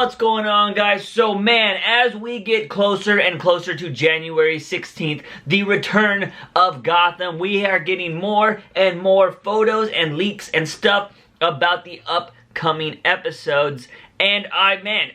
What's going on, guys? So man, as we get closer and closer to January 16th, the return of Gotham, we are getting more and more photos and leaks and stuff about the upcoming episodes. And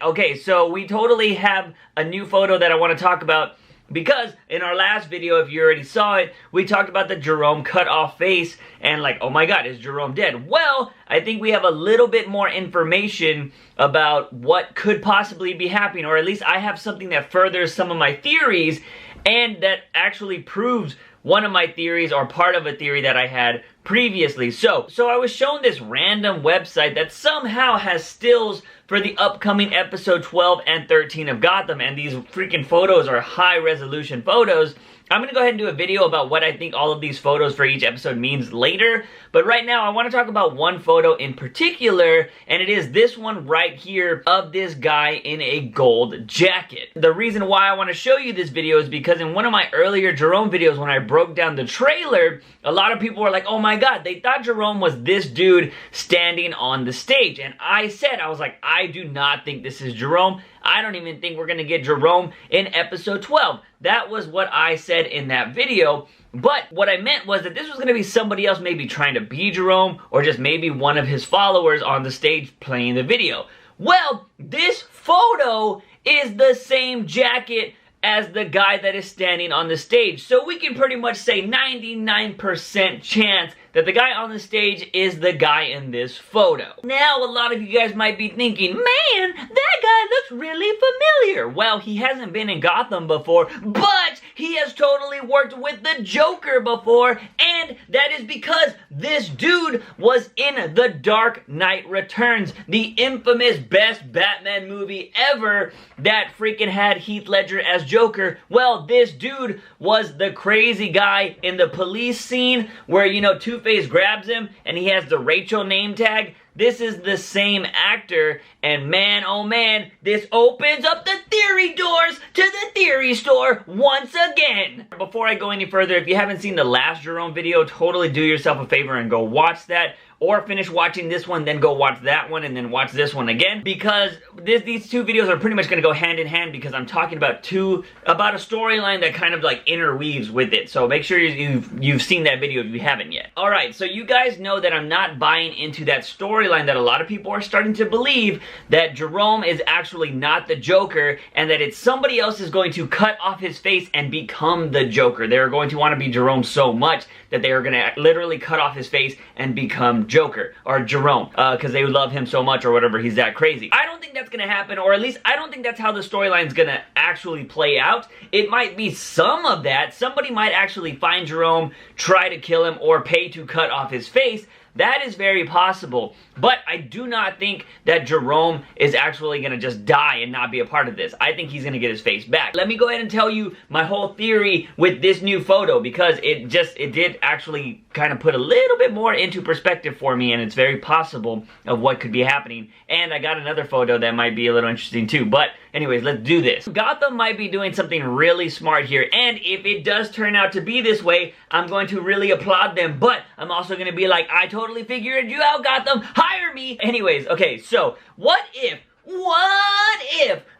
okay, so we totally have a new photo that I want to talk about, because in our last video, if you already saw it, we talked about the Jerome cut off face and like, oh my god, is Jerome dead? Well, I think we have a little bit more information about what could possibly be happening, or at least I have something that furthers some of my theories and that actually proves one of my theories, or part of a theory that I had previously. So I was shown this random website that somehow has stills for the upcoming episode 12 and 13 of Gotham, and these freaking photos are high resolution photos. I'm gonna go ahead and do a video about what I think all of these photos for each episode means later, but right now I want to talk about one photo in particular, and it is this one right here of this guy in a gold jacket. The reason why I want to show you this video is because in one of my earlier Jerome videos, when I broke down the trailer, a lot of people were like, oh my god, they thought Jerome was this dude standing on the stage, and I was like, I do not think this is Jerome. I don't even think we're gonna get Jerome in episode 12. That was what I said in that video, but what I meant was that this was gonna be somebody else maybe trying to be Jerome, or just maybe one of his followers on the stage playing the video. Well, this photo is the same jacket as the guy that is standing on the stage. So we can pretty much say 99% chance that the guy on the stage is the guy in this photo. Now, a lot of you guys might be thinking, man, that guy looks really familiar. Well, he hasn't been in Gotham before, but he has totally worked with the Joker before, and that is because this dude was in The Dark Knight Returns, the infamous best Batman movie ever that freaking had Heath Ledger as Joker. Well, this dude was the crazy guy in the police scene where, you know, Two-Face grabs him and he has the Rachel name tag. This is the same actor, and man, oh man, this opens up the theory doors to the theory store once again. Before I go any further, if you haven't seen the last Jerome video, totally do yourself a favor and go watch that. Or finish watching this one, then go watch that one, and then watch this one again. Because these two videos are pretty much going to go hand in hand, because I'm talking about a storyline that kind of like interweaves with it. So make sure you've seen that video if you haven't yet. Alright, so you guys know that I'm not buying into that storyline that a lot of people are starting to believe, that Jerome is actually not the Joker, and that it's somebody else is going to cut off his face and become the Joker. They're going to want to be Jerome so much that they are going to literally cut off his face and become Joker, or Jerome, because they love him so much or whatever, he's that crazy. I don't think that's gonna happen, or at least I don't think that's how the storyline's gonna actually play out. It might be some of that. Somebody might actually find Jerome, try to kill him, or pay to cut off his face. That is very possible, but I do not think that Jerome is actually going to just die and not be a part of this. I think he's going to get his face back. Let me go ahead and tell you my whole theory with this new photo, because it did actually kind of put a little bit more into perspective for me, and it's very possible of what could be happening. And I got another photo that might be a little interesting too, but anyways, let's do this. Gotham might be doing something really smart here, and if it does turn out to be this way, I'm going to really applaud them, but I'm also going to be like, I totally figured you out, Gotham, hire me! Anyways, okay, so what if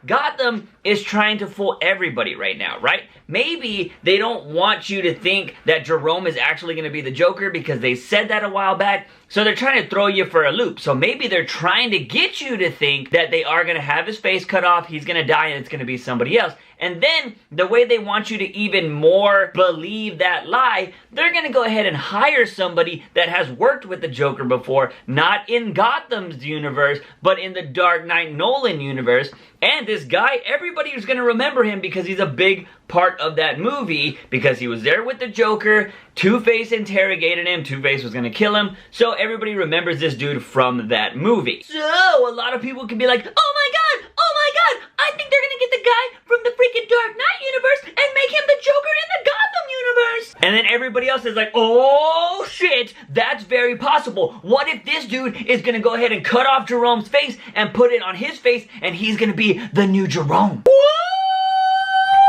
Gotham is trying to fool everybody right now, right? Maybe they don't want you to think that Jerome is actually going to be the Joker because they said that a while back, so they're trying to throw you for a loop. So maybe they're trying to get you to think that they are going to have his face cut off, he's going to die, and it's going to be somebody else. And then, the way they want you to even more believe that lie, they're going to go ahead and hire somebody that has worked with the Joker before, not in Gotham's universe, but in the Dark Knight Nolan universe. And this guy, everybody is going to remember him because he's a big part of that movie, because he was there with the Joker, Two-Face interrogated him, Two-Face was going to kill him, so everybody remembers this dude from that movie. So, a lot of people can be like, oh my god, I think they're going to get the guy from the freaking Dark Knight universe and make him the Joker in the Gotham universe. And then everybody else is like, oh shit, that's very possible. What if this dude is going to go ahead and cut off Jerome's face and put it on his face, and he's going to be the new Jerome? What?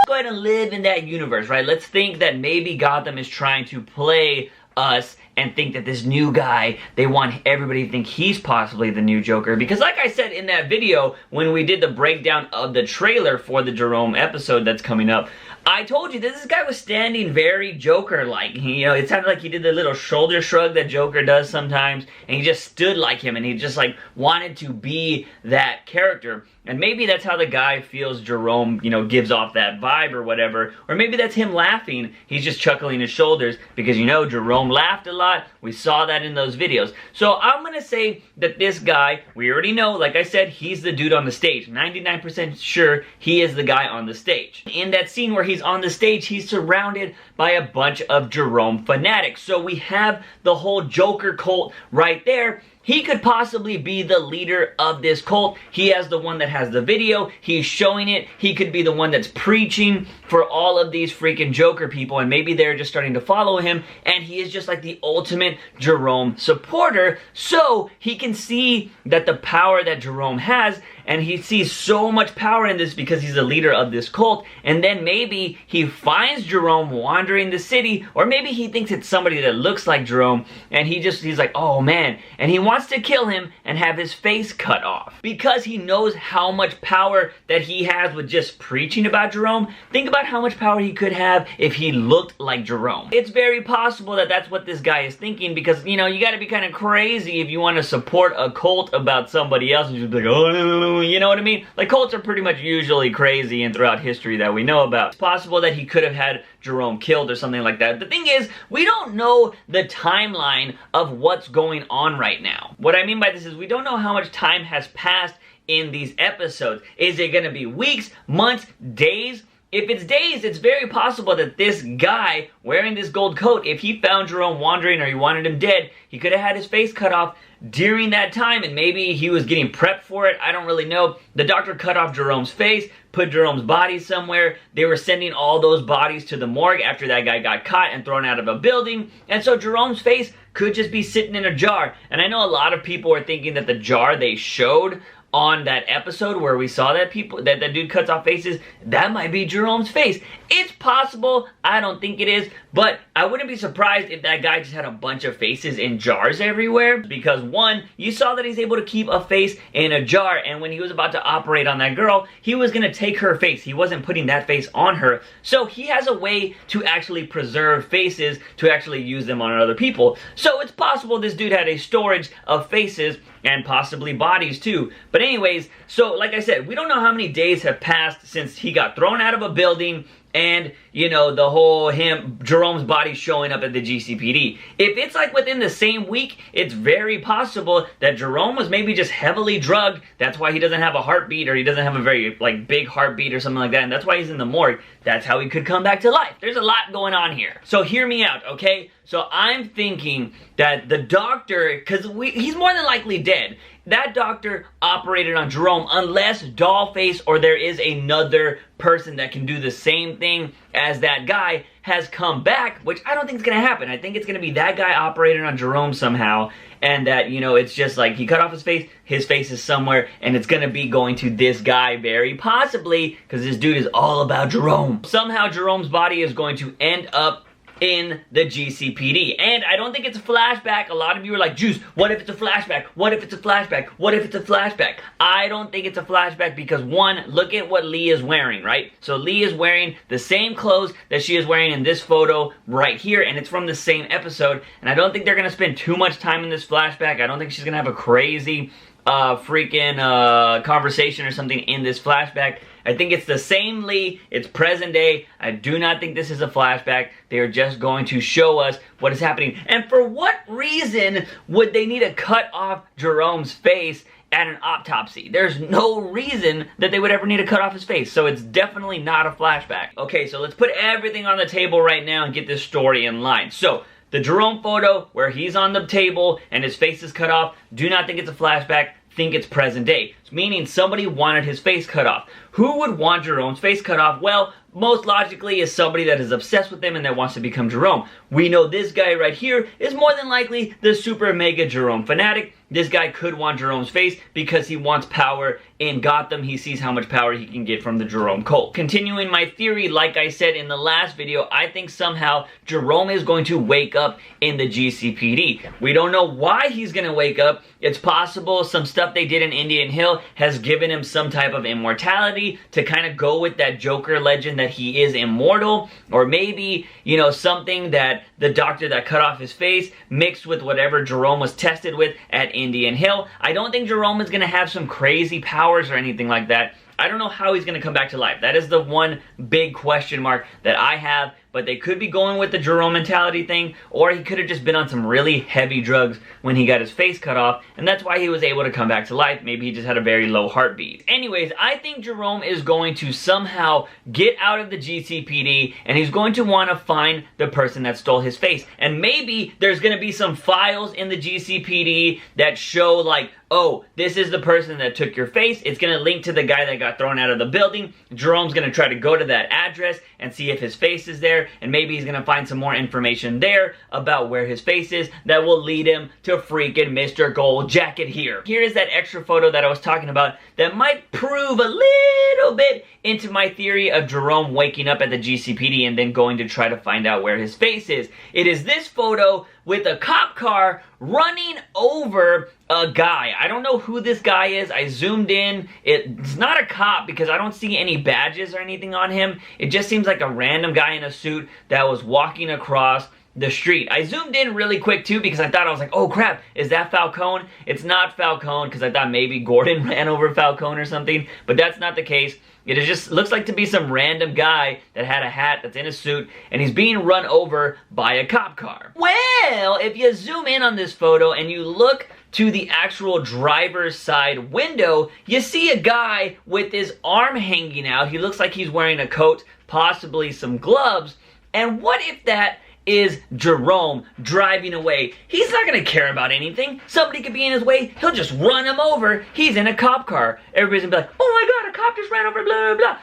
go ahead and live in that universe, right? Let's think that maybe Gotham is trying to play us and think that this new guy, they want everybody to think he's possibly the new Joker. Because like I said in that video, when we did the breakdown of the trailer for the Jerome episode that's coming up, I told you that this guy was standing very Joker-like. You know, it sounded like he did the little shoulder shrug that Joker does sometimes, and he just stood like him, and he just like wanted to be that character. And maybe that's how the guy feels Jerome, you know, gives off that vibe or whatever. Or maybe that's him laughing. He's just chuckling his shoulders because, you know, Jerome laughed a lot. We saw that in those videos. So I'm going to say that this guy, we already know, like I said, he's the dude on the stage. 99% sure he is the guy on the stage. In that scene where he's on the stage, he's surrounded by a bunch of Jerome fanatics. So we have the whole Joker cult right there. He could possibly be the leader of this cult. He has the one that has the video. He's showing it. He could be the one that's preaching for all of these freaking Joker people, and maybe they're just starting to follow him, and he is just like the ultimate Jerome supporter. So he can see that the power that Jerome has, and he sees so much power in this because he's the leader of this cult, and then maybe he finds Jerome wandering the city, or maybe he thinks it's somebody that looks like Jerome, and he's like, oh man, and he wants to kill him and have his face cut off. Because he knows how much power that he has with just preaching about Jerome. Think about how much power he could have if he looked like Jerome. It's very possible that that's what this guy is thinking, because, you know, you gotta be kind of crazy if you want to support a cult about somebody else and just be like, oh, you know what I mean? Like, cults are pretty much usually crazy and throughout history that we know about. It's possible that he could have had Jerome killed or something like that. The thing is, we don't know the timeline of what's going on right now. What I mean by this is we don't know how much time has passed in these episodes. Is it gonna be weeks, months, days? If it's days, it's very possible that this guy wearing this gold coat, if he found Jerome wandering or he wanted him dead, he could have had his face cut off during that time, and maybe he was getting prepped for it. I don't really know. The doctor cut off Jerome's face, put Jerome's body somewhere. They were sending all those bodies to the morgue after that guy got caught and thrown out of a building, and so Jerome's face could just be sitting in a jar. And I know a lot of people are thinking that the jar they showed on that episode where we saw that that dude cuts off faces, that might be Jerome's face. It's possible. I don't think it is, but I wouldn't be surprised if that guy just had a bunch of faces in jars everywhere, because one, you saw that he's able to keep a face in a jar, and when he was about to operate on that girl, he was gonna take her face. He wasn't putting that face on her. So he has a way to actually preserve faces, to actually use them on other people. So it's possible this dude had a storage of faces and possibly bodies too. But anyways, so like I said, we don't know how many days have passed since he got thrown out of a building and, you know, the whole Jerome's body showing up at the GCPD. If it's like within the same week, it's very possible that Jerome was maybe just heavily drugged. That's why he doesn't have a heartbeat, or he doesn't have a very, like, big heartbeat or something like that, and that's why he's in the morgue. That's how he could come back to life. There's a lot going on here. So hear me out, okay? So I'm thinking that the doctor, because he's more than likely dead. That doctor operated on Jerome unless Dollface or there is another person that can do the same thing as that guy has come back, which I don't think is going to happen. I think it's going to be that guy operating on Jerome somehow, and that, you know, it's just like he cut off his face is somewhere, and it's going to be going to this guy very possibly, because this dude is all about Jerome. Somehow Jerome's body is going to end up in the GCPD. And I don't think it's a flashback. A lot of you are like, Juice, what if it's a flashback? What if it's a flashback? What if it's a flashback? I don't think it's a flashback because, one, look at what Lee is wearing, right? So Lee is wearing the same clothes that she is wearing in this photo right here, and it's from the same episode. And I don't think they're going to spend too much time in this flashback. I don't think she's going to have a crazy conversation or something in this flashback. I think it's the same Lee, it's present day. I do not think this is a flashback. They are just going to show us what is happening. And for what reason would they need to cut off Jerome's face at an autopsy? There's no reason that they would ever need to cut off his face, so it's definitely not a flashback. Okay, so let's put everything on the table right now and get this story in line. So, the Jerome photo where he's on the table and his face is cut off, do not think it's a flashback. Think it's present day, meaning somebody wanted his face cut off. Who would want Jerome's face cut off? Well, most logically is somebody that is obsessed with him and that wants to become Jerome. We know this guy right here is more than likely the super mega Jerome fanatic. this guy could want Jerome's face because he wants power in Gotham. He sees how much power he can get from the Jerome cult. Continuing my theory, like I said in the last video, I think somehow Jerome is going to wake up in the GCPD. We don't know why he's going to wake up. It's possible some stuff they did in Indian Hill has given him some type of immortality to kind of go with that Joker legend that he is immortal. Or maybe, you know, something that the doctor that cut off his face mixed with whatever Jerome was tested with at Indian Hill. I don't think Jerome is going to have some crazy powers or anything like that. I don't know how he's going to come back to life. That is the one big question mark that I have. But they could be going with the Jerome mentality thing, or he could have just been on some really heavy drugs when he got his face cut off, and that's why he was able to come back to life. Maybe he just had a very low heartbeat. Anyways, I think Jerome is going to somehow get out of the GCPD, and he's going to want to find the person that stole his face. And maybe there's going to be some files in the GCPD that show like, oh, this is the person that took your face. It's going to link to the guy that got thrown out of the building. Jerome's going to try to go to that address and see if his face is there, and maybe he's going to find some more information there about where his face is that will lead him to freaking Mr. Gold Jacket here. Here is that extra photo that I was talking about that might prove a little bit into my theory of Jerome waking up at the GCPD and then going to try to find out where his face is. It is this photo with a cop car running over a guy. I don't know who this guy is. I zoomed in. It's not a cop because I don't see any badges or anything on him. It just seems like a random guy in a suit that was walking across the street. I zoomed in really quick too because I thought, I was like, oh crap, is that Falcone? It's not Falcone because I thought maybe Gordon ran over Falcone or something, but that's not the case. It just looks like to be some random guy that had a hat that's in a suit and he's being run over by a cop car. Well, if you zoom in on this photo and you look to the actual driver's side window, you see a guy with his arm hanging out. He looks like he's wearing a coat, possibly some gloves. And what if that is Jerome driving away? He's not gonna care about anything. Somebody could be in his way, he'll just run him over. He's in a cop car. Everybody's gonna be like, oh my god, a cop just ran over, blah, blah, blah.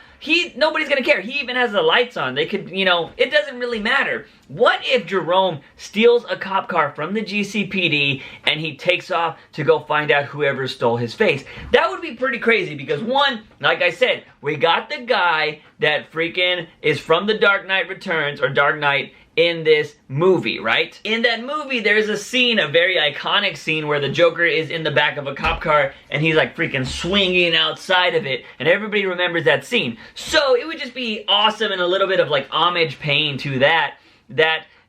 Nobody's gonna care. He even has the lights on. They could, you know, it doesn't really matter. What if Jerome steals a cop car from the GCPD and he takes off to go find out whoever stole his face? That would be pretty crazy because one, like I said, we got the guy that freaking is from The Dark Knight Returns or Dark Knight in this movie, right? In that movie, there's a scene, a very iconic scene where the Joker is in the back of a cop car and he's like freaking swinging outside of it, and everybody remembers that scene. So it would just be awesome and a little bit of like homage paying to that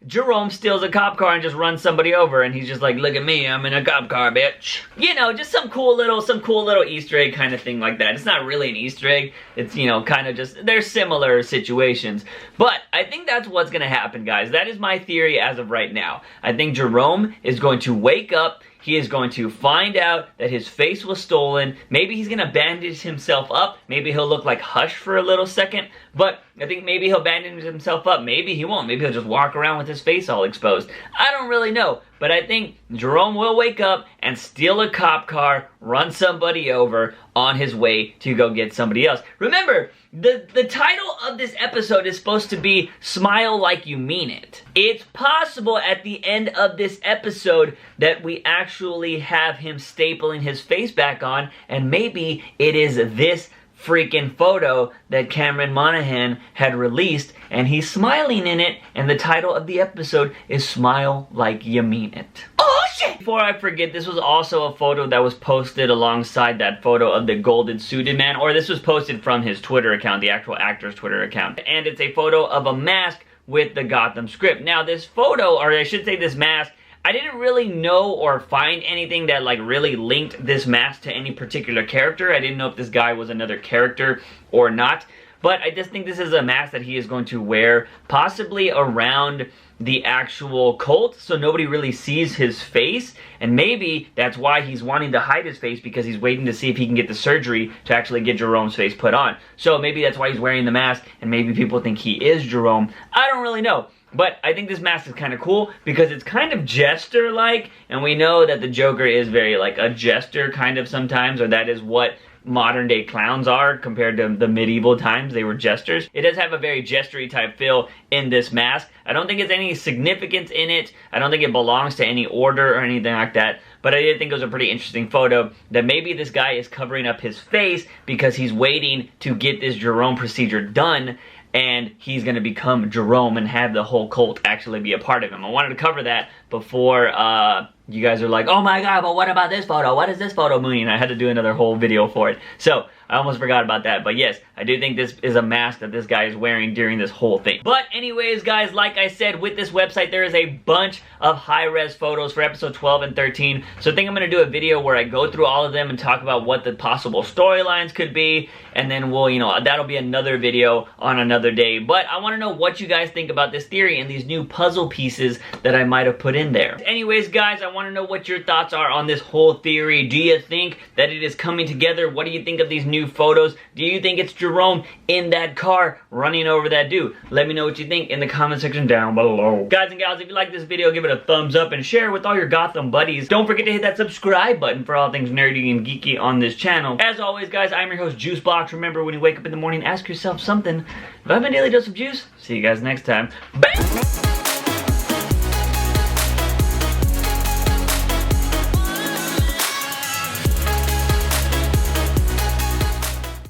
Jerome steals a cop car and just runs somebody over and he's just like, look at me, I'm in a cop car, bitch. You know, just some cool little Easter egg kind of thing like that. It's not really an Easter egg. It's, you know, kind of just, they're similar situations. But I think that's what's gonna happen, guys. That is my theory as of right now. I think Jerome is going to wake up. He is going to find out that his face was stolen. Maybe he's going to bandage himself up. Maybe he'll look like Hush for a little second. But I think maybe he'll bandage himself up. Maybe he won't. Maybe he'll just walk around with his face all exposed. I don't really know. But I think Jerome will wake up and steal a cop car, run somebody over on his way to go get somebody else. Remember, the title of this episode is supposed to be Smile Like You Mean It. It's possible at the end of this episode that we actually have him stapling his face back on, and maybe it is this freaking photo that Cameron Monaghan had released, and he's smiling in it, and the title of the episode is Smile Like You Mean It. Oh shit! Before I forget, this was also a photo that was posted alongside that photo of the golden suited man, or this was posted from his Twitter account, the actual actor's Twitter account, and it's a photo of a mask with the Gotham script. Now this photo, or I should say this mask, I didn't really know or find anything that like really linked this mask to any particular character. I didn't know if this guy was another character or not. But I just think this is a mask that he is going to wear possibly around the actual cult, so nobody really sees his face. And maybe that's why he's wanting to hide his face, because he's waiting to see if he can get the surgery to actually get Jerome's face put on. So maybe that's why he's wearing the mask, and maybe people think he is Jerome. I don't really know. But I think this mask is kind of cool because it's kind of jester-like, and we know that the Joker is very like a jester kind of sometimes, or that is what modern day clowns are compared to the medieval times. They were jesters. It does have a very jestery type feel in this mask. I don't think it's any significance in it. I don't think it belongs to any order or anything like that. but I did think it was a pretty interesting photo that maybe this guy is covering up his face because he's waiting to get this Jerome procedure done, and he's gonna become Jerome and have the whole cult actually be a part of him. I wanted to cover that before you guys are like, oh my god, but what about this photo? What does this photo mean? I had to do another whole video for it. So, I almost forgot about that. But yes, I do think this is a mask that this guy is wearing during this whole thing. But anyways, guys, like I said, with this website, there is a bunch of high-res photos for episode 12 and 13. So I think I'm going to do a video where I go through all of them and talk about what the possible storylines could be. And then we'll, you know, that'll be another video on another day. But I want to know what you guys think about this theory and these new puzzle pieces that I might have put in there. Anyways, guys, I want to know what your thoughts are on this whole theory. Do you think that it is coming together? What do you think of these new photos? Do you think it's Jerome in that car running over that dude? Let me know what you think in the comment section down below. Guys and gals, if you like this video, give it a thumbs up and share it with all your Gotham buddies. Don't forget to hit that subscribe button for all things nerdy and geeky on this channel. As always, guys, I'm your host, JUICEbox. Remember, when you wake up in the morning, ask yourself something. If I have a daily dose of juice, see you guys next time. Bye!